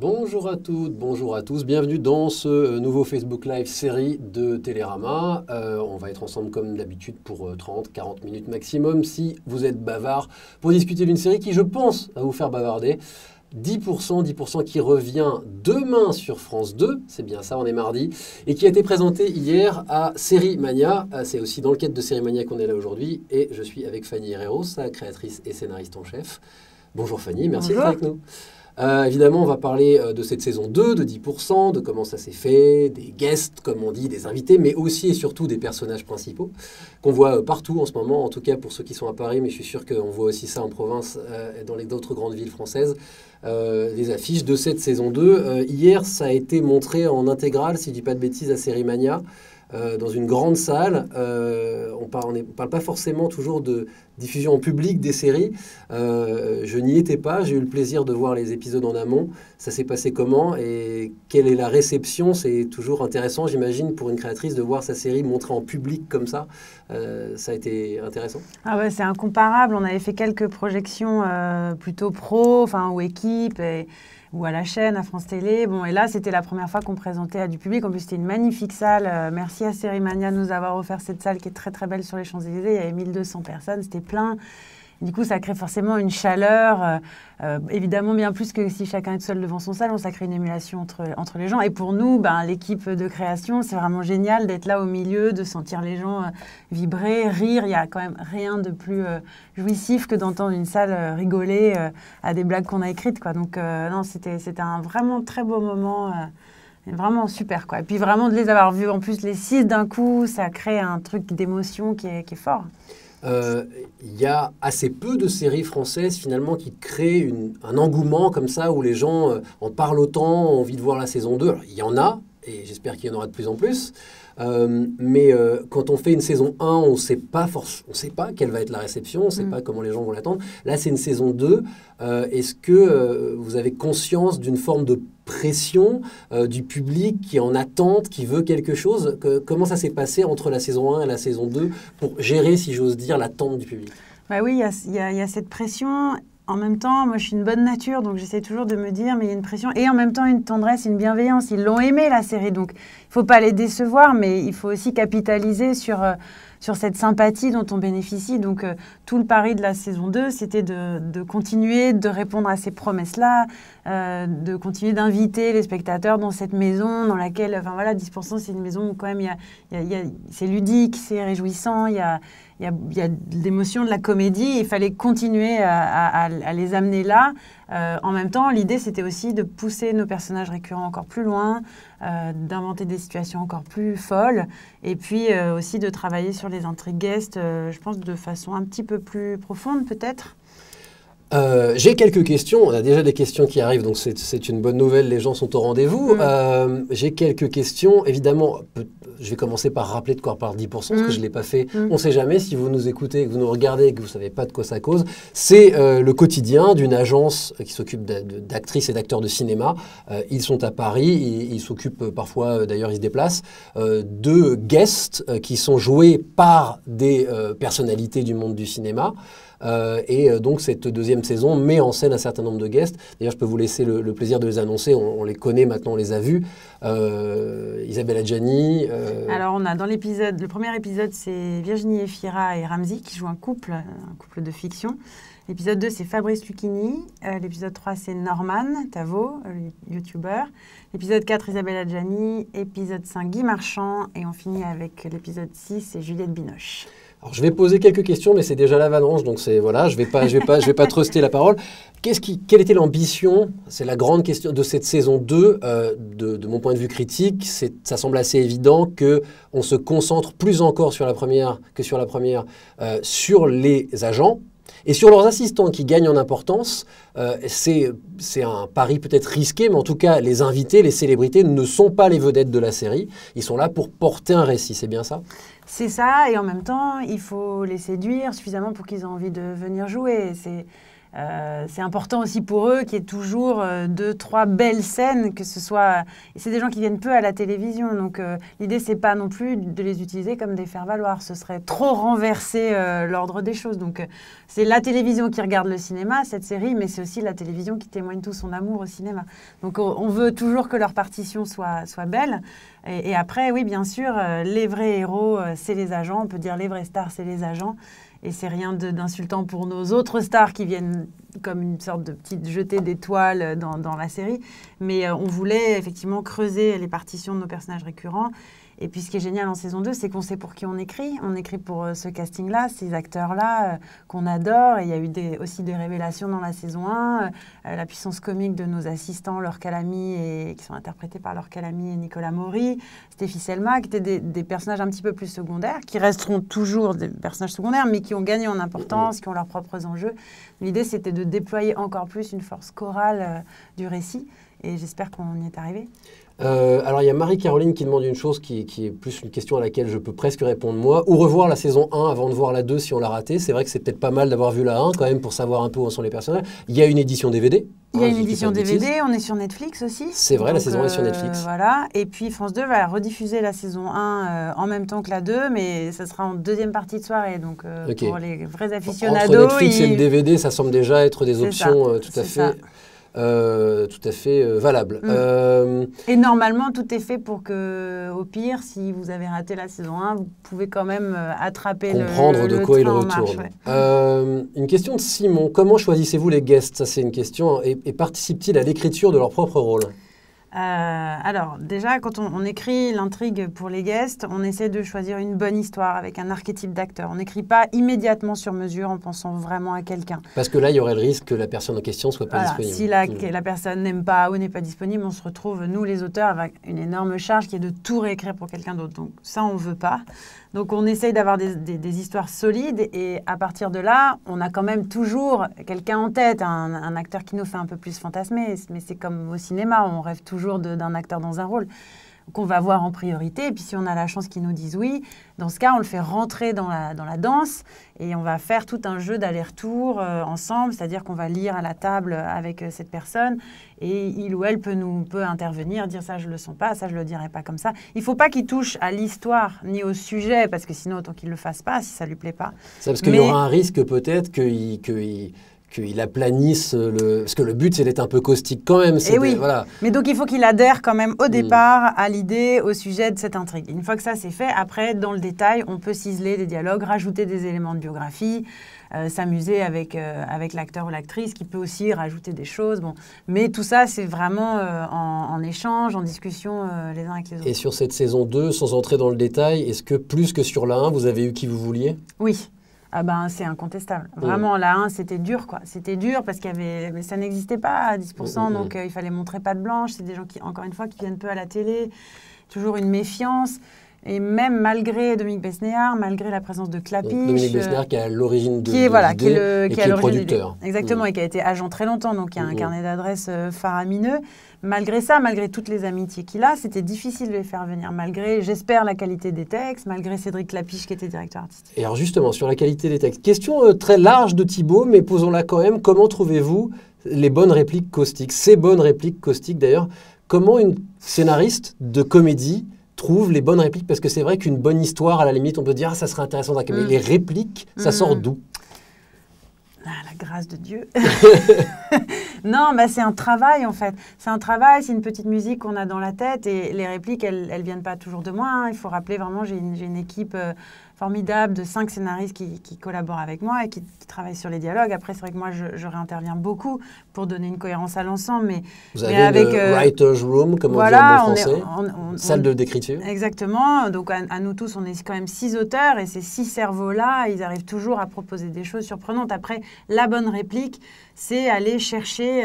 Bonjour à toutes, bonjour à tous, bienvenue dans ce nouveau Facebook Live série de Télérama. On va être ensemble comme d'habitude pour 30-40 minutes maximum si vous êtes bavard pour discuter d'une série qui, je pense, va vous faire bavarder. 10% qui revient demain sur France 2, c'est bien ça, on est mardi, et qui a été présenté hier à Série Mania. C'est aussi dans le cadre de Série Mania qu'on est là aujourd'hui, et je suis avec Fanny Herrero, sa créatrice et scénariste en chef. Bonjour Fanny, merci d'être avec nous. Évidemment, on va parler de cette saison 2, de 10%, de comment ça s'est fait, des guests, comme on dit, des invités, mais aussi et surtout des personnages principaux qu'on voit partout en ce moment, en tout cas pour ceux qui sont à Paris, mais je suis sûr qu'on voit aussi ça en province et dans d'autres grandes villes françaises, les affiches de cette saison 2. Hier, ça a été montré en intégrale, si je ne dis pas de bêtises, à Série Mania. Dans une grande salle. On parle pas forcément toujours de diffusion en public des séries. Je n'y étais pas, j'ai eu le plaisir de voir les épisodes en amont. Ça s'est passé comment et quelle est la réception? C'est toujours intéressant, j'imagine, pour une créatrice de voir sa série montrée en public comme ça. Ça a été intéressant. Ah ouais, c'est incomparable. On avait fait quelques projections plutôt pro, ou équipe, ou à la chaîne, à France Télé. Bon, et là, c'était la première fois qu'on présentait à du public. En plus, c'était une magnifique salle. Merci à Série Mania de nous avoir offert cette salle qui est très, très belle sur les Champs-Élysées. Il y avait 1200 personnes, c'était plein. Du coup, ça crée forcément une chaleur, évidemment bien plus que si chacun est seul devant son salon, ça crée une émulation entre les gens. Et pour nous, l'équipe de création, c'est vraiment génial d'être là au milieu, de sentir les gens vibrer, rire. Il n'y a quand même rien de plus jouissif que d'entendre une salle rigoler à des blagues qu'on a écrites, quoi. Donc non, c'était un vraiment très beau moment. Vraiment super, quoi. Et puis vraiment de les avoir vus, en plus les 6 d'un coup, ça crée un truc d'émotion qui est fort. Il y a assez peu de séries françaises finalement qui créent un engouement comme ça où les gens en parlent autant, ont envie de voir la saison 2. Alors, il y en a, et j'espère qu'il y en aura de plus en plus. Mais quand on fait une saison 1, on ne sait pas quelle va être la réception, on ne sait pas comment les gens vont l'attendre. Là, c'est une saison 2. Est-ce que vous avez conscience d'une forme de pression du public qui est en attente, qui veut quelque chose? Comment ça s'est passé entre la saison 1 et la saison 2 pour gérer, si j'ose dire, l'attente du public? Bah oui, il y a cette pression. En même temps, moi, je suis une bonne nature, donc j'essaie toujours de me dire, mais il y a une pression. Et en même temps, une tendresse, une bienveillance. Ils l'ont aimé, la série. Donc, il ne faut pas les décevoir, mais il faut aussi capitaliser sur cette sympathie dont on bénéficie. Donc, tout le pari de la saison 2, c'était de continuer de répondre à ces promesses-là, de continuer d'inviter les spectateurs dans cette maison dans laquelle, 10%, c'est une maison où quand même, c'est ludique, c'est réjouissant, il y a de l'émotion, de la comédie. Il fallait continuer à les amener là. En même temps, l'idée, c'était aussi de pousser nos personnages récurrents encore plus loin, d'inventer des situations encore plus folles, et puis aussi de travailler sur les intrigues guests, je pense, de façon un petit peu plus profonde, peut-être. J'ai quelques questions. On a déjà des questions qui arrivent, donc c'est une bonne nouvelle. Les gens sont au rendez-vous. J'ai quelques questions. Évidemment, je vais commencer par rappeler de quoi parle 10%, parce que je ne l'ai pas fait. On ne sait jamais, si vous nous écoutez, que vous nous regardez et que vous ne savez pas de quoi ça cause. C'est le quotidien d'une agence qui s'occupe d'actrices et d'acteurs de cinéma. Ils sont à Paris. Ils s'occupent parfois, d'ailleurs, ils se déplacent, de guests qui sont joués par des personnalités du monde du cinéma. Donc cette deuxième saison met en scène un certain nombre de guests. D'ailleurs, je peux vous laisser le plaisir de les annoncer. On les connaît maintenant, on les a vus. Isabelle Adjani. Alors, on a dans le premier épisode, c'est Virginie Efira et Ramzy qui jouent un couple de fiction. L'épisode 2, c'est Fabrice Lucchini. L'épisode 3, c'est Norman Tavo, youtubeur. L'épisode 4, Isabelle Adjani. Épisode 5, Guy Marchand. Et on finit avec l'épisode 6, c'est Juliette Binoche. Alors, je vais poser quelques questions, mais c'est déjà la vanne donc voilà, je vais pas truster la parole. Quelle était l'ambition? C'est la grande question de cette saison 2. De mon point de vue critique, ça semble assez évident qu'on se concentre plus encore sur la première que sur la première, sur les agents et sur leurs assistants qui gagnent en importance. C'est un pari peut-être risqué, mais en tout cas, les invités, les célébrités ne sont pas les vedettes de la série. Ils sont là pour porter un récit, c'est bien ça? C'est ça, et en même temps, il faut les séduire suffisamment pour qu'ils aient envie de venir jouer. C'est important aussi pour eux qu'il y ait toujours 2-3 belles scènes, que ce soit... Et c'est des gens qui viennent peu à la télévision, donc l'idée, c'est pas non plus de les utiliser comme des faire-valoir. Ce serait trop renverser l'ordre des choses. Donc c'est la télévision qui regarde le cinéma, cette série, mais c'est aussi la télévision qui témoigne tout son amour au cinéma. Donc on veut toujours que leur partition soit belle. Et après, oui, bien sûr, les vrais héros, c'est les agents. On peut dire les vraies stars, c'est les agents. Et c'est rien d'insultant pour nos autres stars qui viennent comme une sorte de petite jetée d'étoiles dans la série. Mais on voulait effectivement creuser les partitions de nos personnages récurrents. Et puis ce qui est génial en saison 2, c'est qu'on sait pour qui on écrit. On écrit pour ce casting-là, ces acteurs-là qu'on adore. Et il y a eu aussi des révélations dans la saison 1. La puissance comique de nos assistants, Laure Calamy, qui sont interprétés par Laure Calamy et Nicolas Maury. Stéphie Selma, qui étaient des personnages un petit peu plus secondaires, qui resteront toujours des personnages secondaires, mais qui ont gagné en importance, qui ont leurs propres enjeux. L'idée, c'était de déployer encore plus une force chorale du récit. Et j'espère qu'on y est arrivé. Alors, il y a Marie-Caroline qui demande une chose qui est plus une question à laquelle je peux presque répondre moi. Où revoir la saison 1 avant de voir la 2 si on l'a ratée? C'est vrai que c'est peut-être pas mal d'avoir vu la 1 quand même pour savoir un peu où sont les personnages. Il y a une édition DVD. Il y a une édition DVD, on est sur Netflix aussi. C'est vrai, donc, la saison 1 est sur Netflix. Voilà. Et puis France 2 va rediffuser la saison 1 en même temps que la 2, mais ça sera en deuxième partie de soirée. Donc pour les vrais aficionados... Entre Netflix et le DVD, ça semble déjà être des options tout à fait... valable. Et normalement, tout est fait pour que, au pire, si vous avez raté la saison 1, vous pouvez quand même attraper comprendre de quoi il retourne. Ouais. Une question de Simon. Comment choisissez-vous les guests? Ça, c'est une question. Et participent-ils à l'écriture de leur propre rôle? Alors, déjà, quand on écrit l'intrigue pour les guests, on essaie de choisir une bonne histoire avec un archétype d'acteur. On n'écrit pas immédiatement sur mesure en pensant vraiment à quelqu'un. Parce que là, il y aurait le risque que la personne en question ne soit pas disponible. Si la personne n'aime pas ou n'est pas disponible, on se retrouve, nous les auteurs, avec une énorme charge qui est de tout réécrire pour quelqu'un d'autre. Donc ça, on ne veut pas. Donc on essaye d'avoir des histoires solides et à partir de là, on a quand même toujours quelqu'un en tête, un acteur qui nous fait un peu plus fantasmer. Mais c'est comme au cinéma, on rêve toujours d'un acteur dans un rôle qu'on va voir en priorité. Et puis si on a la chance qu'ils nous disent oui, dans ce cas, on le fait rentrer dans la danse et on va faire tout un jeu d'aller-retour ensemble, c'est-à-dire qu'on va lire à la table avec cette personne et il ou elle peut intervenir, dire ça je le sens pas, ça je le dirai pas comme ça. Il faut pas qu'il touche à l'histoire ni au sujet parce que sinon autant qu'il le fasse pas si ça lui plaît pas. C'est parce qu'il y aura un risque peut-être qu'il aplanisse parce que le but c'est d'être un peu caustique quand même. Oui. Voilà. Mais donc il faut qu'il adhère quand même au départ à l'idée, au sujet de cette intrigue. Une fois que ça c'est fait, après dans le détail, on peut ciseler des dialogues, rajouter des éléments de biographie, s'amuser avec l'acteur ou l'actrice qui peut aussi rajouter des choses. Bon. Mais tout ça c'est vraiment en échange, en discussion les uns avec les autres. Et sur cette saison 2, sans entrer dans le détail, est-ce que plus que sur la 1, vous avez eu qui vous vouliez? Oui. Ah ben, c'est incontestable. Vraiment, la 1, c'était dur, quoi. C'était dur parce mais ça n'existait pas à 10%, donc il fallait montrer patte blanche. C'est des gens qui, encore une fois, qui viennent peu à la télé. Toujours une méfiance. Et même malgré Dominique Besnéard, malgré la présence de Clapiche... Dominique Besnéard qui est à l'origine de l'idée qui est le producteur. Exactement, et qui a été agent très longtemps, donc il y a un carnet d'adresses faramineux. Malgré ça, malgré toutes les amitiés qu'il a, c'était difficile de les faire venir, malgré, j'espère, la qualité des textes, malgré Cédric Clapiche qui était directeur artistique. Et alors justement, sur la qualité des textes, question très large de Thibaut, mais posons-la quand même. Comment trouvez-vous les bonnes répliques caustiques? Ces bonnes répliques caustiques d'ailleurs, comment une scénariste de comédie trouve les bonnes répliques? Parce que c'est vrai qu'une bonne histoire, à la limite, on peut dire ça serait intéressant. Mais les répliques, ça sort d'où? La grâce de Dieu. Non, c'est un travail en fait. C'est un travail, c'est une petite musique qu'on a dans la tête et les répliques, elles viennent pas toujours de moi. Hein. Il faut rappeler vraiment, j'ai une équipe formidable de 5 scénaristes qui collaborent avec moi et qui travaillent sur les dialogues. Après, c'est vrai que moi, je réinterviens beaucoup pour donner une cohérence à l'ensemble. Vous avez une writer's room, comme on dit en bon français, salle d'écriture. Exactement. Donc, à nous tous, on est quand même 6 auteurs et ces 6 cerveaux-là, ils arrivent toujours à proposer des choses surprenantes. Après, la bonne réplique, c'est aller chercher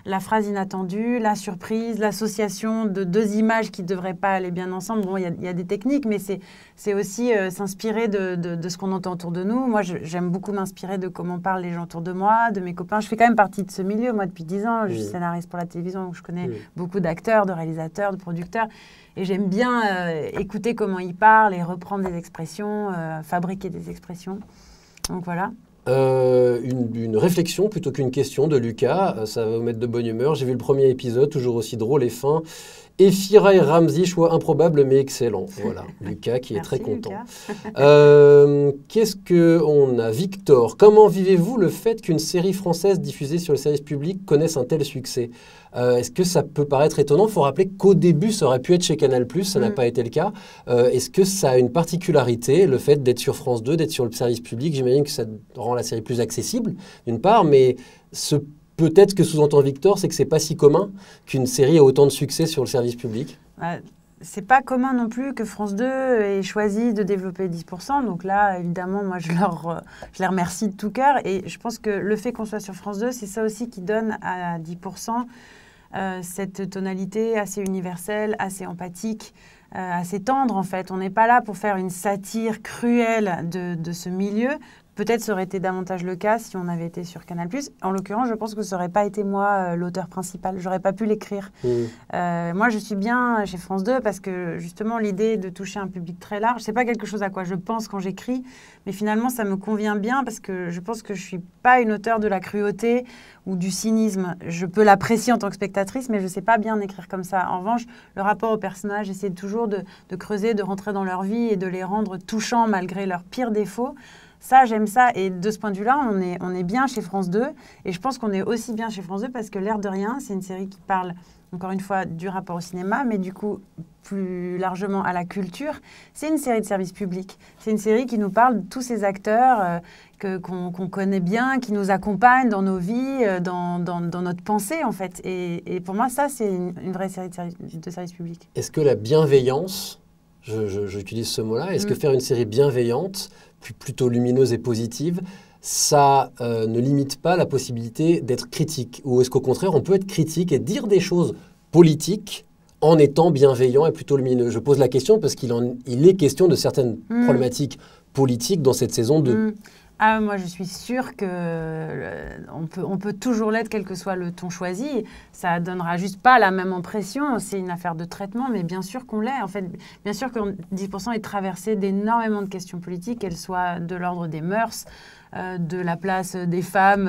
la phrase inattendue, la surprise, l'association de 2 images qui ne devraient pas aller bien ensemble. Bon, il y a des techniques, mais c'est aussi s'inspirer de ce qu'on entend autour de nous. Moi, j'aime beaucoup m'inspirer de comment parlent les gens autour de moi, de mes copains. Je fais quand même partie de ce milieu, moi, depuis 10 ans. Je suis scénariste pour la télévision, donc je connais beaucoup d'acteurs, de réalisateurs, de producteurs. Et j'aime bien écouter comment ils parlent et reprendre des expressions, fabriquer des expressions. Donc voilà. Une réflexion plutôt qu'une question de Lucas. Ça va vous mettre de bonne humeur. J'ai vu le premier épisode, toujours aussi drôle et fin. Efira et Ramsey, choix improbable mais excellent. Voilà, Lucas qui est très content. Qu'est-ce qu'on a? Victor, comment vivez-vous le fait qu'une série française diffusée sur le service public connaisse un tel succès? Est-ce que ça peut paraître étonnant? Il faut rappeler qu'au début, ça aurait pu être chez Canal+, ça n'a pas été le cas. Est-ce que ça a une particularité, le fait d'être sur France 2, d'être sur le service public? J'imagine que ça rend la série plus accessible, d'une part, mais peut-être que sous-entend Victor, c'est que c'est pas si commun qu'une série ait autant de succès sur le service public. C'est pas commun non plus que France 2 ait choisi de développer 10%. Donc là, évidemment, moi, je les remercie de tout cœur. Et je pense que le fait qu'on soit sur France 2, c'est ça aussi qui donne à 10% cette tonalité assez universelle, assez empathique, assez tendre, en fait. On n'est pas là pour faire une satire cruelle de ce milieu. Peut-être ça aurait été davantage le cas si on avait été sur Canal+. En l'occurrence, je pense que ça n'aurait pas été moi l'auteur principal. Je n'aurais pas pu l'écrire. Moi, je suis bien chez France 2 parce que justement, l'idée de toucher un public très large, ce n'est pas quelque chose à quoi je pense quand j'écris, mais finalement, ça me convient bien parce que je pense que je ne suis pas une auteure de la cruauté ou du cynisme. Je peux l'apprécier en tant que spectatrice, mais je ne sais pas bien écrire comme ça. En revanche, le rapport aux personnages, j'essaie toujours de creuser, de rentrer dans leur vie et de les rendre touchants malgré leurs pires défauts. Ça, j'aime ça. Et de ce point de vue-là, on est bien chez France 2. Et je pense qu'on est aussi bien chez France 2 parce que l'air de rien, c'est une série qui parle, encore une fois, du rapport au cinéma, mais du coup, plus largement à la culture. C'est une série de service public. C'est une série qui nous parle de tous ces acteurs qu'on connaît bien, qui nous accompagnent dans nos vies, dans notre pensée, en fait. Et pour moi, ça, c'est une vraie série de service public. Est-ce que la bienveillance, j'utilise ce mot-là, est-ce que faire une série bienveillante, plutôt lumineuse et positive, ça ne limite pas la possibilité d'être critique? Ou est-ce qu'au contraire, on peut être critique et dire des choses politiques en étant bienveillant et plutôt lumineux? Je pose la question parce qu'il est question de certaines problématiques politiques dans cette saison 2. Moi, je suis sûre qu'on peut toujours l'être, quel que soit le ton choisi. Ça ne donnera juste pas la même impression. C'est une affaire de traitement, mais bien sûr qu'on l'est. En fait, bien sûr que 10% est traversé d'énormément de questions politiques, qu'elles soient de l'ordre des mœurs, de la place des femmes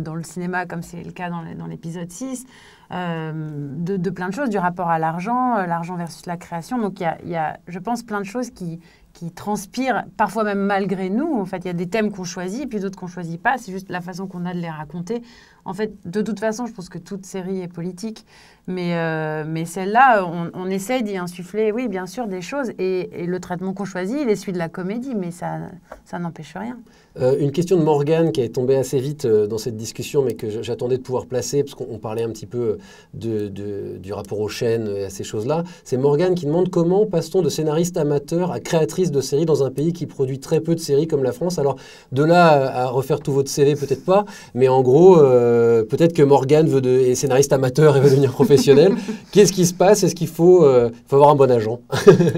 dans le cinéma, comme c'est le cas dans l'épisode 6, de plein de choses, du rapport à l'argent, l'argent versus la création. Donc, il y a, je pense, plein de choses qui transpirent, parfois même malgré nous. En fait, il y a des thèmes qu'on choisit, puis d'autres qu'on ne choisit pas. C'est juste la façon qu'on a de les raconter. En fait, de toute façon, je pense que toute série est politique. Mais celle-là, on essaye d'y insuffler, oui, bien sûr, des choses. Et le traitement qu'on choisit, il est celui de la comédie, mais ça n'empêche rien. Une question de Morgane qui est tombée assez vite dans cette discussion, mais que j'attendais de pouvoir placer, parce qu'on parlait un petit peu du rapport aux chaînes et à ces choses-là. C'est Morgane qui demande comment passe-t-on de scénariste amateur à créatrice de séries dans un pays qui produit très peu de séries comme la France? Alors, de là à refaire tout votre CV, peut-être pas, mais en gros, peut-être que Morgane est scénariste amateur et veut devenir professionnel. Qu'est-ce qui se passe? Est-ce qu'il faut avoir un bon agent?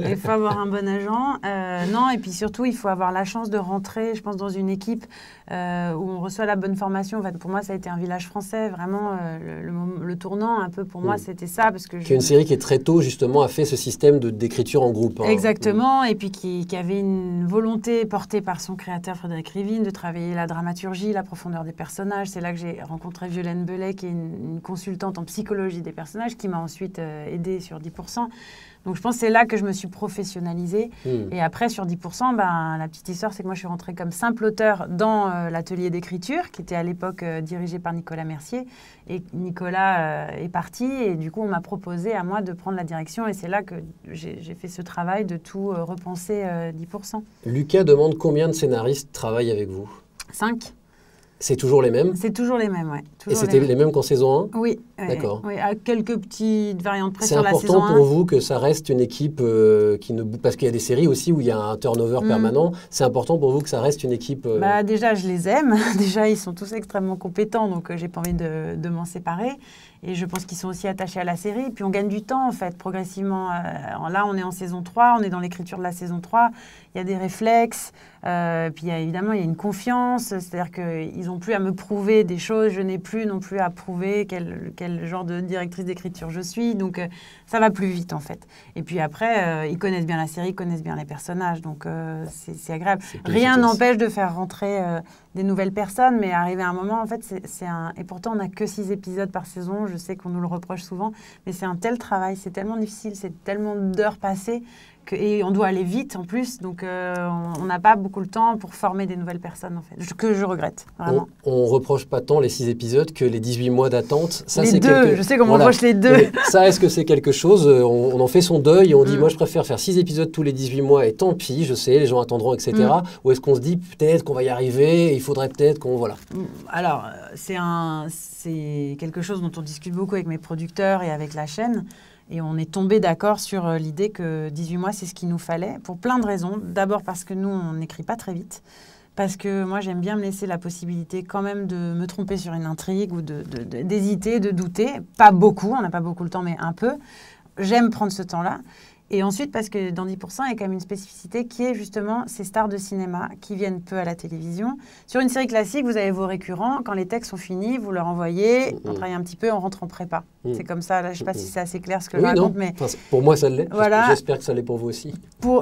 Il faut avoir un bon agent. Non, et puis surtout, il faut avoir la chance de rentrer, je pense, dans une équipe où on reçoit la bonne formation. En fait, pour moi, ça a été un village français. Vraiment, le tournant, un peu, pour moi, c'était ça. Parce que une série qui, est très tôt, justement, a fait ce système d'écriture en groupe. Exactement. Et puis qui avait une volonté portée par son créateur, Frédéric Rivine, de travailler la dramaturgie, la profondeur des personnages. C'est là que j'ai rencontré Violaine Belay, qui est une consultante en psychologie des personnages, qui m'a ensuite aidée sur 10%. Donc, je pense que c'est là que je me suis professionnalisée. Et après, sur 10%, la petite histoire, c'est que moi, je suis rentrée comme simple auteur dans l'atelier d'écriture, qui était à l'époque dirigé par Nicolas Mercier. Et Nicolas est parti. Et du coup, on m'a proposé à moi de prendre la direction. Et c'est là que j'ai fait ce travail de tout repenser 10%. Lucas demande combien de scénaristes travaillent avec vous? 5. C'est toujours les mêmes? C'est toujours les mêmes, oui. Et c'était les mêmes qu'en saison 1? Oui. D'accord. Oui, à quelques petites variantes près sur la saison 1. C'est important pour vous que ça reste une équipe qui ne... Parce qu'il y a des séries aussi où il y a un turnover permanent. C'est important pour vous que ça reste une équipe... Déjà, je les aime. Déjà, ils sont tous extrêmement compétents, donc j'ai pas envie de m'en séparer. Et je pense qu'ils sont aussi attachés à la série. Puis on gagne du temps, en fait, progressivement. Là, on est en saison 3, on est dans l'écriture de la saison 3. Il y a des réflexes. Puis évidemment, il y a une confiance. C'est-à-dire qu'ils n'ont plus à me prouver des choses. Je n'ai plus non plus à prouver quel genre de directrice d'écriture je suis. Donc, ça va plus vite, en fait. Et puis après, ils connaissent bien la série, ils connaissent bien les personnages. Donc, c'est agréable. Rien n'empêche de faire rentrer des nouvelles personnes. Mais arrivé à un moment, en fait, et pourtant, on n'a que 6 épisodes par saison. Je sais qu'on nous le reproche souvent. Mais c'est un tel travail. C'est tellement difficile. C'est tellement d'heures passées. Et on doit aller vite en plus, donc on n'a pas beaucoup le temps pour former des nouvelles personnes, en fait, que je regrette, vraiment. On reproche pas tant les 6 épisodes que les 18 mois d'attente. Ça, les deux, je sais qu'on reproche les deux. Mais ça, est-ce que c'est quelque chose, on en fait son deuil et on dit, moi je préfère faire 6 épisodes tous les 18 mois et tant pis, je sais, les gens attendront, etc. Ou est-ce qu'on se dit, peut-être qu'on va y arriver, il faudrait peut-être qu'on... Voilà. Alors, c'est quelque chose dont on discute beaucoup avec mes producteurs et avec la chaîne. Et on est tombé d'accord sur l'idée que 18 mois, c'est ce qu'il nous fallait, pour plein de raisons. D'abord parce que nous, on n'écrit pas très vite. Parce que moi, j'aime bien me laisser la possibilité quand même de me tromper sur une intrigue ou d'hésiter, de douter. Pas beaucoup, on n'a pas beaucoup le temps, mais un peu. J'aime prendre ce temps-là. Et ensuite, parce que dans 10%, il y a quand même une spécificité qui est justement ces stars de cinéma qui viennent peu à la télévision. Sur une série classique, vous avez vos récurrents. Quand les textes sont finis, vous leur envoyez, on travaille un petit peu, on rentre en prépa. C'est comme ça. Là, je ne sais pas si c'est assez clair ce que je raconte. Mais enfin, pour moi, ça l'est. Voilà. J'espère que ça l'est pour vous aussi.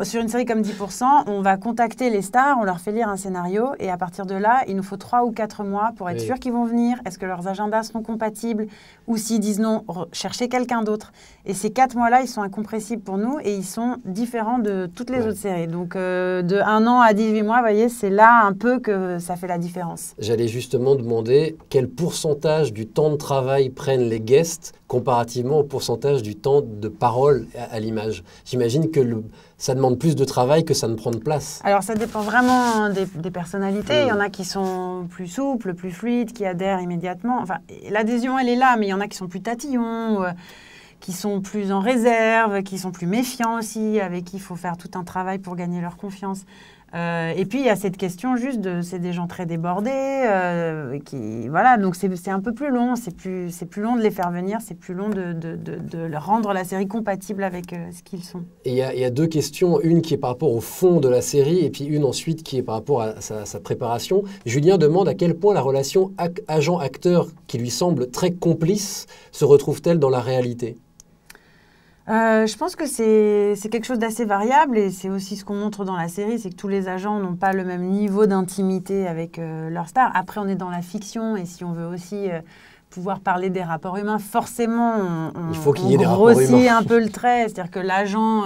Sur une série comme 10%, on va contacter les stars, on leur fait lire un scénario. Et à partir de là, il nous faut 3 ou 4 mois pour être sûr qu'ils vont venir. Est-ce que leurs agendas seront compatibles? Ou s'ils disent non, chercher quelqu'un d'autre. Et ces 4 mois-là, ils sont incompressibles pour nous. Et ils sont différents de toutes les autres séries. Donc, de 1 an à 18 mois, vous voyez, c'est là un peu que ça fait la différence. J'allais justement demander quel pourcentage du temps de travail prennent les guests comparativement au pourcentage du temps de parole à l'image. J'imagine que ça demande plus de travail que ça ne prend de place. Alors, ça dépend vraiment des personnalités. Il y en a qui sont plus souples, plus fluides, qui adhèrent immédiatement. Enfin, l'adhésion, elle est là, mais il y en a qui sont plus tatillons, qui sont plus en réserve, qui sont plus méfiants aussi, avec qui il faut faire tout un travail pour gagner leur confiance. Et puis, il y a cette question juste c'est des gens très débordés, voilà, donc c'est un peu plus long, c'est plus long de les faire venir, c'est plus long de leur rendre la série compatible avec ce qu'ils sont. Et il y a 2 questions, une qui est par rapport au fond de la série, et puis une ensuite qui est par rapport à sa préparation. Julien demande à quel point la relation agent-acteur, qui lui semble très complice, se retrouve-t-elle dans la réalité ? Je pense que c'est quelque chose d'assez variable et c'est aussi ce qu'on montre dans la série, c'est que tous les agents n'ont pas le même niveau d'intimité avec leur star. Après, on est dans la fiction et si on veut aussi pouvoir parler des rapports humains, forcément, on grossit un peu le trait. C'est-à-dire que l'agent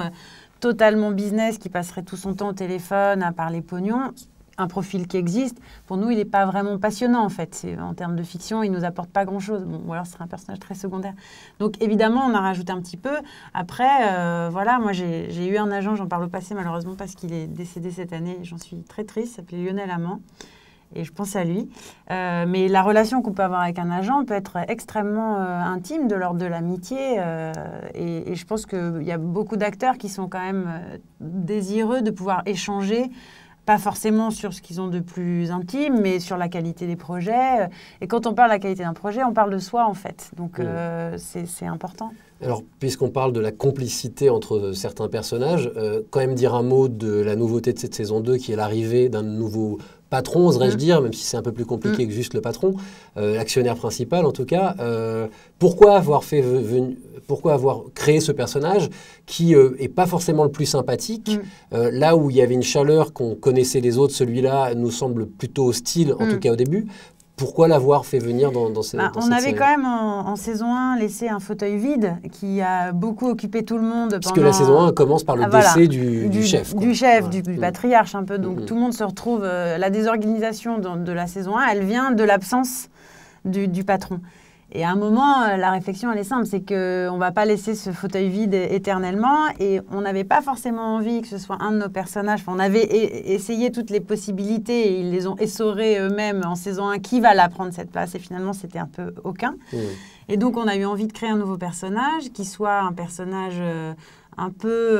totalement business qui passerait tout son temps au téléphone à parler pognon, un profil qui existe, pour nous, il n'est pas vraiment passionnant, en fait. En termes de fiction, il ne nous apporte pas grand-chose. Bon, ou alors, ce serait un personnage très secondaire. Donc, évidemment, on a rajouté un petit peu. Après, voilà, moi, j'ai eu un agent, j'en parle au passé, malheureusement, parce qu'il est décédé cette année. J'en suis très triste. Il s'appelait Lionel Amand. Et je pense à lui. Mais la relation qu'on peut avoir avec un agent peut être extrêmement intime, de l'ordre de l'amitié. Et je pense qu'il y a beaucoup d'acteurs qui sont quand même désireux de pouvoir échanger, pas forcément sur ce qu'ils ont de plus intime, mais sur la qualité des projets. Et quand on parle de la qualité d'un projet, on parle de soi, en fait. Donc, c'est important. Alors, puisqu'on parle de la complicité entre certains personnages, quand même dire un mot de la nouveauté de cette saison 2, qui est l'arrivée d'un nouveau patron, oserais-je dire, même si c'est un peu plus compliqué que juste le patron, l'actionnaire principal en tout cas. Pourquoi avoir créé ce personnage qui est pas forcément le plus sympathique, là où il y avait une chaleur qu'on connaissait les autres, celui-là nous semble plutôt hostile, en tout cas au début. Pourquoi l'avoir fait venir dans cette série ? On avait quand même en saison 1 laissé un fauteuil vide qui a beaucoup occupé tout le monde. Puisque la saison 1 commence par le décès du chef. Du chef, du patriarche un peu. Donc tout le monde se retrouve... la désorganisation de la saison 1, elle vient de l'absence du patron. Et à un moment, la réflexion, elle est simple, c'est qu'on ne va pas laisser ce fauteuil vide éternellement et on n'avait pas forcément envie que ce soit un de nos personnages. Enfin, on avait essayé toutes les possibilités et ils les ont essorées eux-mêmes en saison 1. Qui va la prendre cette place ? Et finalement, c'était un peu aucun. Et donc, on a eu envie de créer un nouveau personnage qui soit un personnage... un peu,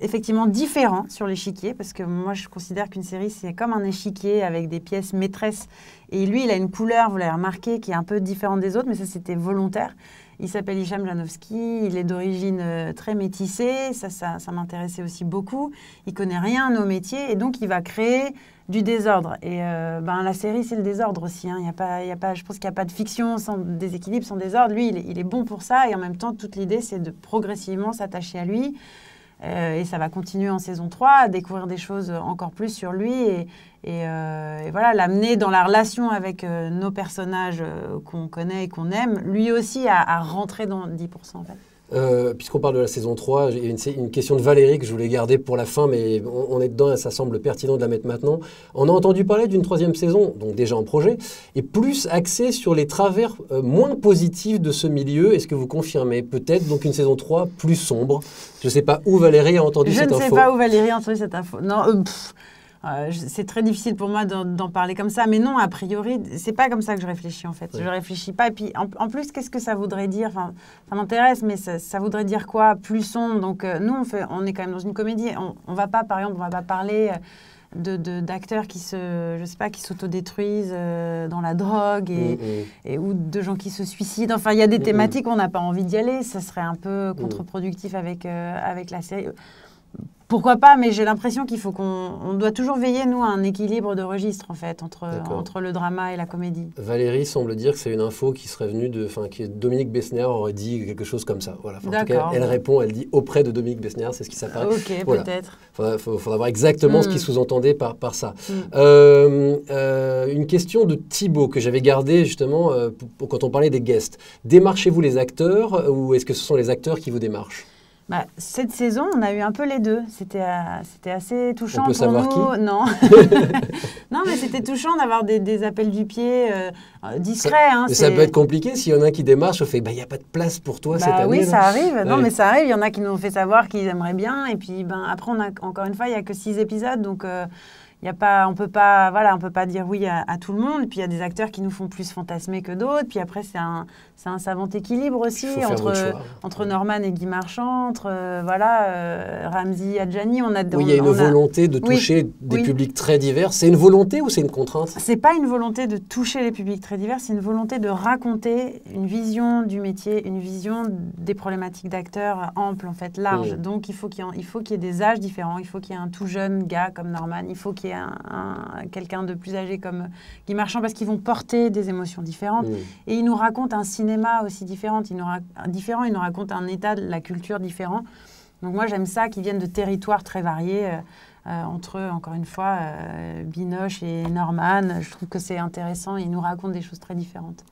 effectivement, différent sur l'échiquier, parce que moi, je considère qu'une série, c'est comme un échiquier avec des pièces maîtresses. Et lui, il a une couleur, vous l'avez remarqué, qui est un peu différente des autres, mais ça, c'était volontaire. Il s'appelle Hicham Janovski, il est d'origine très métissée, ça m'intéressait aussi beaucoup. Il connaît rien au métier et donc il va créer du désordre. Et la série, c'est le désordre aussi. Hein. Je pense qu'il n'y a pas de fiction sans déséquilibre, sans désordre. Lui, il est bon pour ça et en même temps, toute l'idée, c'est de progressivement s'attacher à lui. Et ça va continuer en saison 3, à découvrir des choses encore plus sur lui et voilà, l'amener dans la relation avec nos personnages qu'on connaît et qu'on aime, lui aussi à rentrer dans 10% en fait. Puisqu'on parle de la saison 3, il y a une question de Valérie que je voulais garder pour la fin, mais on est dedans et ça semble pertinent de la mettre maintenant. On a entendu parler d'une 3e saison, donc déjà en projet, et plus axée sur les travers moins positifs de ce milieu. Est-ce que vous confirmez? Peut-être donc une saison 3 plus sombre. Je ne sais pas où Valérie a entendu cette info. Je ne sais pas où Valérie a entendu cette info. Non, c'est très difficile pour moi d'en parler comme ça, mais non, a priori, c'est pas comme ça que je réfléchis en fait. Ouais. Je réfléchis pas. Et puis, en plus, qu'est-ce que ça voudrait dire? Enfin, ça m'intéresse, mais ça voudrait dire quoi? Plus sombre. Donc, nous, on est quand même dans une comédie. On va pas, par exemple, on va pas parler d'acteurs qui s'autodétruisent dans la drogue ou de gens qui se suicident. Enfin, il y a des thématiques où on n'a pas envie d'y aller. Ça serait un peu contre-productif avec la série. Pourquoi pas, mais j'ai l'impression qu'il faut qu'on doit toujours veiller, nous, à un équilibre de registre, en fait, entre le drama et la comédie. Valérie semble dire que c'est une info qui serait venue que Dominique Besnéard aurait dit quelque chose comme ça. Voilà. En tout cas, elle répond, elle dit auprès de Dominique Besnéard, c'est ce qui s'apparaît. Ok, voilà. Peut-être. Faudra voir exactement ce qui sous-entendait par ça. Une question de Thibaut que j'avais gardée, justement, quand on parlait des guests. Démarchez-vous les acteurs ou est-ce que ce sont les acteurs qui vous démarchent? Cette saison, on a eu un peu les deux. C'était assez touchant pour nous. On peut savoir qui? Non. Non, mais c'était touchant d'avoir des appels du pied discrets. Ça peut être compliqué s'il y en a un qui démarche, on fait il n'y a pas de place pour toi cette année. Oui, ça arrive. Ouais. Non, mais ça arrive. Il y en a qui nous ont fait savoir qu'ils aimeraient bien. Et puis après, encore une fois, il n'y a que 6 épisodes. Donc, on peut pas dire oui à tout le monde. Puis il y a des acteurs qui nous font plus fantasmer que d'autres. Puis après, c'est un savant équilibre aussi entre Norman et Guy Marchand, entre Ramzy Adjani. Il y a une volonté de toucher des publics très divers. C'est une volonté ou c'est une contrainte? C'est pas une volonté de toucher les publics très divers. C'est une volonté de raconter une vision du métier, une vision des problématiques d'acteurs ample, en fait, large. Donc il faut qu'il y ait des âges différents. Il faut qu'il y ait un tout jeune gars comme Norman. Il faut qu'il y ait quelqu'un de plus âgé comme Guy Marchand parce qu'ils vont porter des émotions différentes. Et ils nous racontent un cinéma aussi différent. Ils nous racontent un état de la culture différent. Donc moi, j'aime ça, qu'ils viennent de territoires très variés. Entre eux, encore une fois, Binoche et Norman. Je trouve que c'est intéressant. Ils nous racontent des choses très différentes.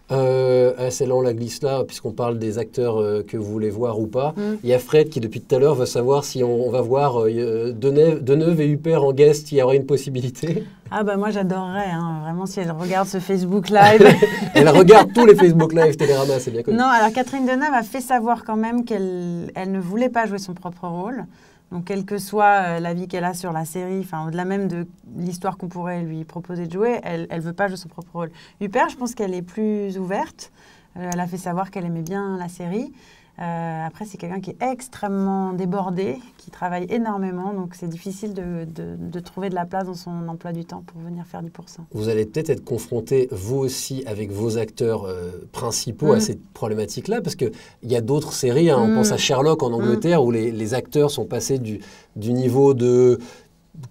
C'est là, on la glisse là, puisqu'on parle des acteurs que vous voulez voir ou pas. Il y a Fred qui, depuis tout à l'heure, veut savoir si on va voir Deneuve et Huppert en guest. Il y aurait une possibilité? Moi, j'adorerais. Vraiment, si elle regarde ce Facebook Live. Elle regarde tous les Facebook Live Télérama, c'est bien connu. Non, alors Catherine Deneuve a fait savoir quand même qu'elle ne voulait pas jouer son propre rôle. Donc, quelle que soit la vie qu'elle a sur la série, au-delà même de l'histoire qu'on pourrait lui proposer de jouer, elle ne veut pas jouer son propre rôle. Huppert, je pense qu'elle est plus ouverte. Elle a fait savoir qu'elle aimait bien la série. Après, c'est quelqu'un qui est extrêmement débordé, qui travaille énormément. Donc, c'est difficile de trouver de la place dans son emploi du temps pour venir faire 10%. Vous allez peut-être être confronté, vous aussi, avec vos acteurs principaux à cette problématique-là, parce qu'il y a d'autres séries, on pense à Sherlock en Angleterre, où les acteurs sont passés du niveau de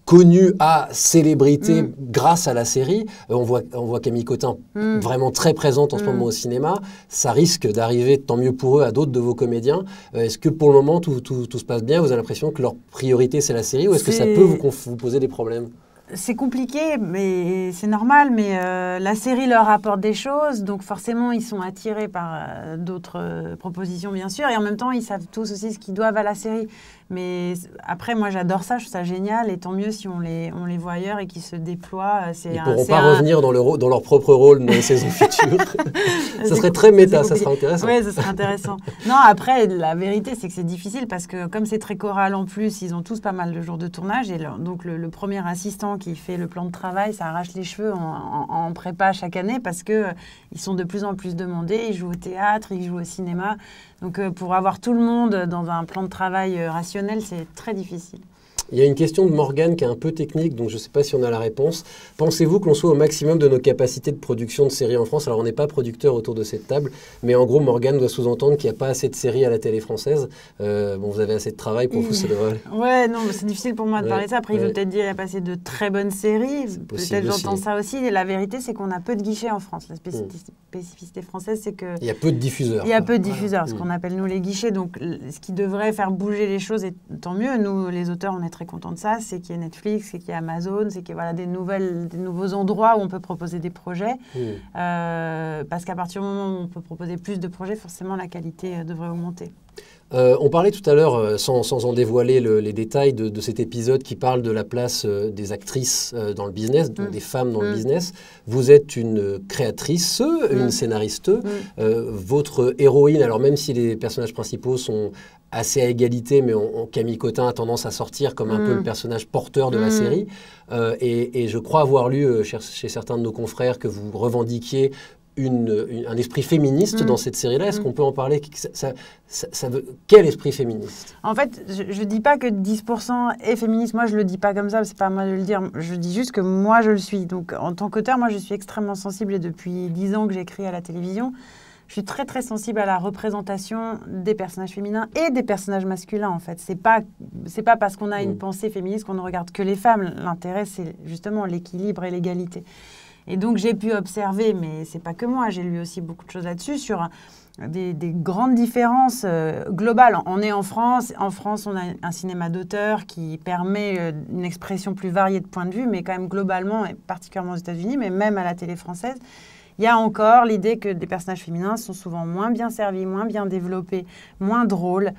connu à célébrité grâce à la série. On voit Camille Cotin vraiment très présente en ce moment au cinéma. Ça risque d'arriver, tant mieux pour eux, à d'autres de vos comédiens. Est-ce que pour le moment, tout se passe bien? Vous avez l'impression que leur priorité, c'est la série? Ou est-ce que ça peut vous poser des problèmes? C'est compliqué, mais c'est normal. Mais la série leur apporte des choses. Donc forcément, ils sont attirés par d'autres propositions, bien sûr. Et en même temps, ils savent tous aussi ce qu'ils doivent à la série. Mais après, moi, j'adore ça. Je trouve ça génial. Et tant mieux si on les voit ailleurs et qu'ils se déploient. Ils ne pourront pas revenir dans leur propre rôle dans les saisons futures. Ça serait très méta. Ça serait intéressant. Oui, ça serait intéressant. Non, après, la vérité, c'est que c'est difficile parce que comme c'est très choral en plus, ils ont tous pas mal de jours de tournage. Et donc, le premier assistant qui fait le plan de travail, ça arrache les cheveux en prépa chaque année parce qu'ils sont de plus en plus demandés. Ils jouent au théâtre, ils jouent au cinéma. Donc, pour avoir tout le monde dans un plan de travail rationnel, c'est très difficile. Il y a une question de Morgane qui est un peu technique, donc je ne sais pas si on a la réponse. Pensez-vous que l'on soit au maximum de nos capacités de production de séries en France? Alors, on n'est pas producteur autour de cette table, mais en gros, Morgane doit sous-entendre qu'il n'y a pas assez de séries à la télé française. Bon, vous avez assez de travail pour vous, ça devrait... Ouais, non, c'est difficile pour moi de parler de ça. Après, il veut peut-être dire qu'il n'y a pas assez de très bonnes séries. Peut-être j'entends ça aussi. Et la vérité, c'est qu'on a peu de guichets en France. La spécificité française, c'est que... Il y a peu de diffuseurs. Il y a peu de diffuseurs, ce qu'on appelle, nous, les guichets. Donc, ce qui devrait faire bouger les choses, et tant mieux. Nous, les auteurs, on est très contents de ça. C'est qu'il y ait Netflix, c'est qu'il y ait Amazon, c'est qu'il y ait voilà, des nouveaux endroits où on peut proposer des projets. Parce qu'à partir du moment où on peut proposer plus de projets, forcément, la qualité devrait augmenter. On parlait tout à l'heure, sans en dévoiler les détails de cet épisode qui parle de la place des actrices dans le business, donc des femmes dans le business. Vous êtes une créatrice, une scénariste. Votre héroïne, alors même si les personnages principaux sont assez à égalité, mais Camille Cotin a tendance à sortir comme un peu le personnage porteur de la série. Et je crois avoir lu chez certains de nos confrères que vous revendiquiez un esprit féministe dans cette série-là. Est-ce qu'on peut en parler? Quel esprit féministe? En fait, je ne dis pas que 10% est féministe. Moi, je ne le dis pas comme ça. Ce n'est pas à moi de le dire. Je dis juste que moi, je le suis. Donc, en tant qu'auteur, moi, je suis extrêmement sensible. Et depuis 10 ans que j'écris à la télévision, je suis très, très sensible à la représentation des personnages féminins et des personnages masculins, en fait. C'est pas parce qu'on a une pensée féministe qu'on ne regarde que les femmes. L'intérêt, c'est justement l'équilibre et l'égalité. Et donc, j'ai pu observer, mais ce n'est pas que moi, j'ai lu aussi beaucoup de choses là-dessus, sur des grandes différences globales. On est en France. En France, on a un cinéma d'auteur qui permet une expression plus variée de points de vue, mais quand même globalement, et particulièrement aux États-Unis, mais même à la télé française, il y a encore l'idée que des personnages féminins sont souvent moins bien servis, moins bien développés, moins drôles,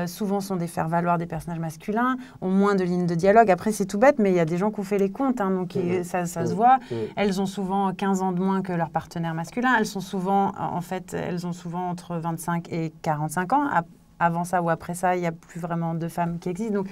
souvent sont des faire-valoir des personnages masculins, ont moins de lignes de dialogue. Après, c'est tout bête, mais il y a des gens qui ont fait les comptes, hein, donc ça se voit. Elles ont souvent 15 ans de moins que leurs partenaires masculins. Elles ont souvent entre 25 et 45 ans. Avant ça ou après ça, il n'y a plus vraiment de femmes qui existent. Donc,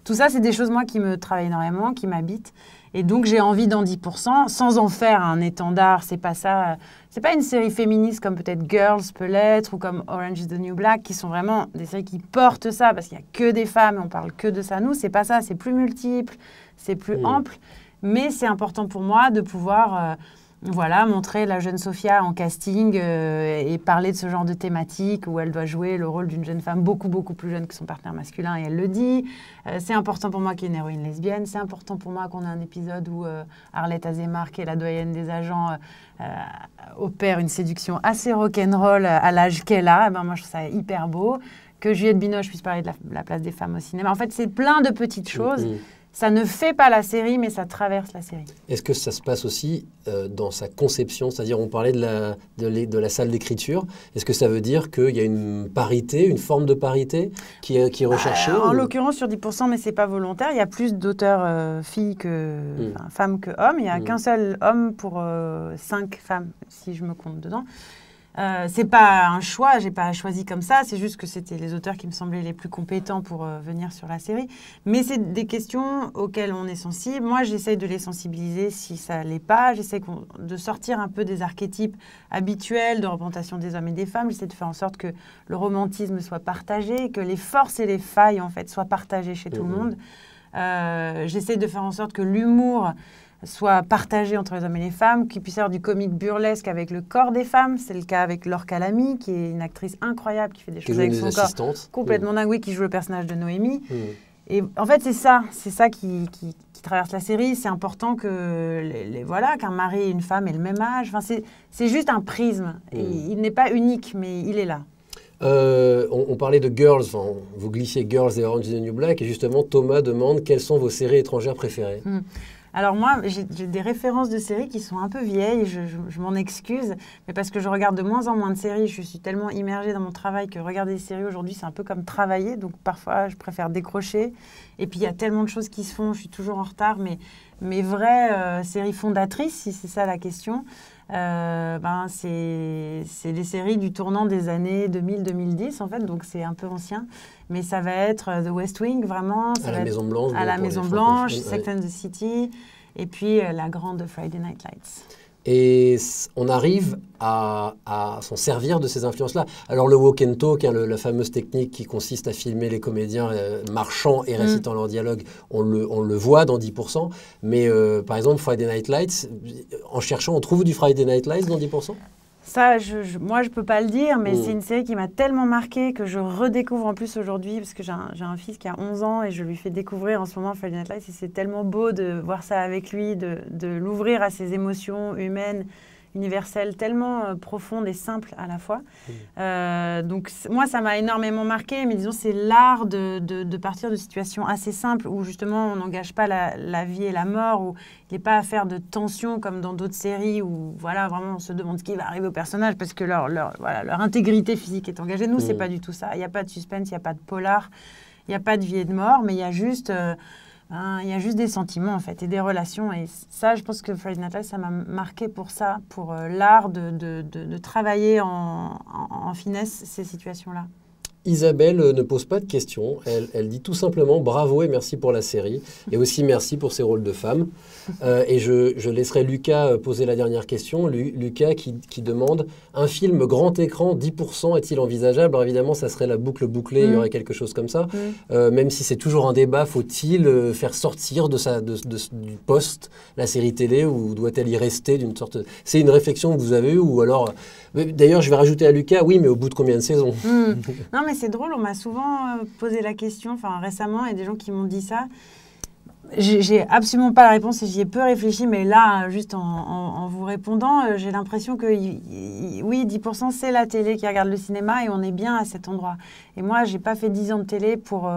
tout ça, c'est des choses, moi, qui me travaillent énormément, qui m'habitent. Et donc, j'ai envie d'en 10%, sans en faire un étendard. C'est pas ça. C'est pas une série féministe comme peut-être Girls peut l'être ou comme Orange is the New Black, qui sont vraiment des séries qui portent ça, parce qu'il n'y a que des femmes et on parle que de ça. Nous, c'est pas ça. C'est plus multiple, c'est plus ample. Mais c'est important pour moi de pouvoir... montrer la jeune Sophia en casting et parler de ce genre de thématique où elle doit jouer le rôle d'une jeune femme beaucoup, beaucoup plus jeune que son partenaire masculin, et elle le dit. C'est important pour moi qu'il y ait une héroïne lesbienne. C'est important pour moi qu'on ait un épisode où Arlette Azémar, qui est la doyenne des agents, opère une séduction assez rock'n'roll à l'âge qu'elle a. Moi, je trouve ça hyper beau. Que Juliette Binoche puisse parler de la place des femmes au cinéma. En fait, c'est plein de petites choses. Ça ne fait pas la série, mais ça traverse la série. Est-ce que ça se passe aussi dans sa conception? C'est-à-dire, on parlait de la salle d'écriture. Est-ce que ça veut dire qu'il y a une parité, une forme de parité qui est recherchée? En l'occurrence, sur 10%, mais ce n'est pas volontaire. Il y a plus d'auteurs filles femmes que hommes. Il n'y a qu'un seul homme pour 5 femmes, si je me compte dedans. C'est pas un choix, j'ai pas choisi comme ça, c'est juste que c'était les auteurs qui me semblaient les plus compétents pour venir sur la série. Mais c'est des questions auxquelles on est sensible. Moi, j'essaye de les sensibiliser si ça l'est pas. J'essaie de sortir un peu des archétypes habituels de représentation des hommes et des femmes. J'essaie de faire en sorte que le romantisme soit partagé, que les forces et les failles, en fait, soient partagées chez tout le monde. J'essaie de faire en sorte que l'humour soit partagé entre les hommes et les femmes, qu'il puisse y avoir du comique burlesque avec le corps des femmes. C'est le cas avec Laure Calamy, qui est une actrice incroyable, qui fait des choses avec son corps complètement dingue, qui joue le personnage de Noémie. Et en fait, c'est ça qui traverse la série. C'est important que qu'un mari et une femme aient le même âge. Enfin, c'est juste un prisme. Et il n'est pas unique, mais il est là. On parlait de Girls, vous glissiez Girls et Orange is the New Black, et justement, Thomas demande quelles sont vos séries étrangères préférées. Alors moi, j'ai des références de séries qui sont un peu vieilles, je m'en excuse, mais parce que je regarde de moins en moins de séries, je suis tellement immergée dans mon travail que regarder des séries aujourd'hui, c'est un peu comme travailler, donc parfois je préfère décrocher. Et puis il y a tellement de choses qui se font, je suis toujours en retard, mais mes vraies séries fondatrices, si c'est ça la question, c'est les séries du tournant des années 2000-2010 en fait, donc c'est un peu ancien. Mais ça va être The West Wing, vraiment. À la Maison-Blanche. À la Maison-Blanche, Sex and the City, et puis la grande Friday Night Lights. Et on arrive à s'en servir de ces influences-là. Alors le walk and talk, la fameuse technique qui consiste à filmer les comédiens marchant et récitant leur dialogue, on le voit dans 10%. Mais par exemple, Friday Night Lights, en cherchant, on trouve du Friday Night Lights dans 10%? Ça, moi, je ne peux pas le dire, mais c'est une série qui m'a tellement marquée que je redécouvre en plus aujourd'hui, parce que j'ai un fils qui a 11 ans et je lui fais découvrir en ce moment Friday Night Lights, et c'est tellement beau de voir ça avec lui, de l'ouvrir à ses émotions humaines, universelles, tellement profondes et simples à la fois. Donc, moi, ça m'a énormément marqué, mais disons, c'est l'art de partir de situations assez simples où, justement, on n'engage pas la vie et la mort, où il n'est pas à faire de tension comme dans d'autres séries où, voilà, vraiment, on se demande ce qui va arriver au personnage parce que leur intégrité physique est engagée. Nous, c'est pas du tout ça. Il n'y a pas de suspense, il n'y a pas de polar, il n'y a pas de vie et de mort, mais il y a juste des sentiments, en fait, et des relations. Et ça, je pense que Friday Night Lights, ça m'a marqué pour ça, pour l'art de travailler en finesse ces situations-là. Isabelle ne pose pas de questions. Elle dit tout simplement bravo et merci pour la série. Et aussi merci pour ses rôles de femme. Et je laisserai Lucas poser la dernière question. Lucas qui demande un film grand écran, 10% est-il envisageable? Alors évidemment, ça serait la boucle bouclée, il y aurait quelque chose comme ça. Même si c'est toujours un débat, faut-il faire sortir du poste la série télé ou doit-elle y rester d'une sorte... C'est une réflexion que vous avez eue ou alors... D'ailleurs, je vais rajouter à Lucas, oui, mais au bout de combien de saisons? Non, mais c'est drôle, on m'a souvent posé la question, récemment, il y a des gens qui m'ont dit ça. J'ai absolument pas la réponse et j'y ai peu réfléchi, mais là, juste en vous répondant, j'ai l'impression que oui, 10% c'est la télé qui regarde le cinéma et on est bien à cet endroit. Et moi, j'ai pas fait 10 ans de télé pour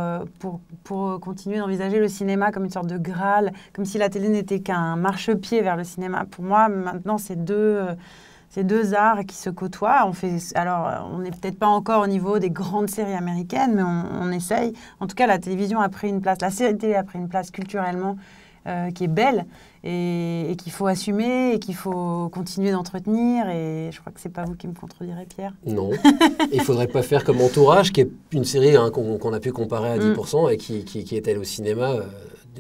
continuer d'envisager le cinéma comme une sorte de Graal, comme si la télé n'était qu'un marchepied vers le cinéma. Pour moi, maintenant, c'est deux arts qui se côtoient. On n'est peut-être pas encore au niveau des grandes séries américaines, mais on essaye. En tout cas, la télévision a pris une place, la série télé a pris une place culturellement qui est belle et qu'il faut assumer et qu'il faut continuer d'entretenir. Et je crois que c'est pas vous qui me contredirez, Pierre. Non. Il faudrait pas faire comme Entourage, qui est une série qu'on a pu comparer à 10% et qui est allée au cinéma.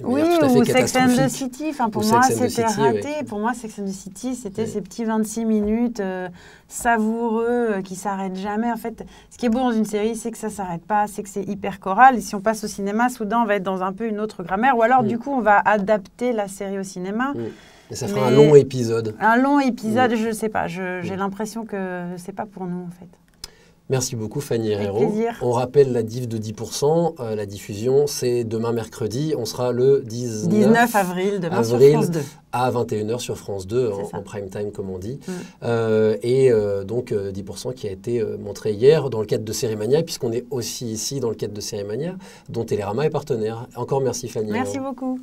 Oui, ou Sex and the City. Pour moi, c'était raté. Oui. Pour moi, Sex and the City, c'était ces petits 26 minutes savoureux qui s'arrêtent jamais. En fait, ce qui est beau dans une série, c'est que ça s'arrête pas, c'est que c'est hyper choral. Et si on passe au cinéma, soudain, on va être dans un peu une autre grammaire. Ou alors, du coup, on va adapter la série au cinéma. Et ça fera un long épisode. Un long épisode, je sais pas. J'ai l'impression que c'est pas pour nous, en fait. Merci beaucoup Fanny Herrero. On rappelle la diff de 10%. La diffusion, c'est demain mercredi. On sera le 19 avril, demain sur France 2. À 21h sur France 2, en prime time comme on dit. Donc 10% qui a été montré hier dans le cadre de Sérimania, puisqu'on est aussi ici dans le cadre de Sérimania, dont Télérama est partenaire. Encore merci Fanny. Merci beaucoup.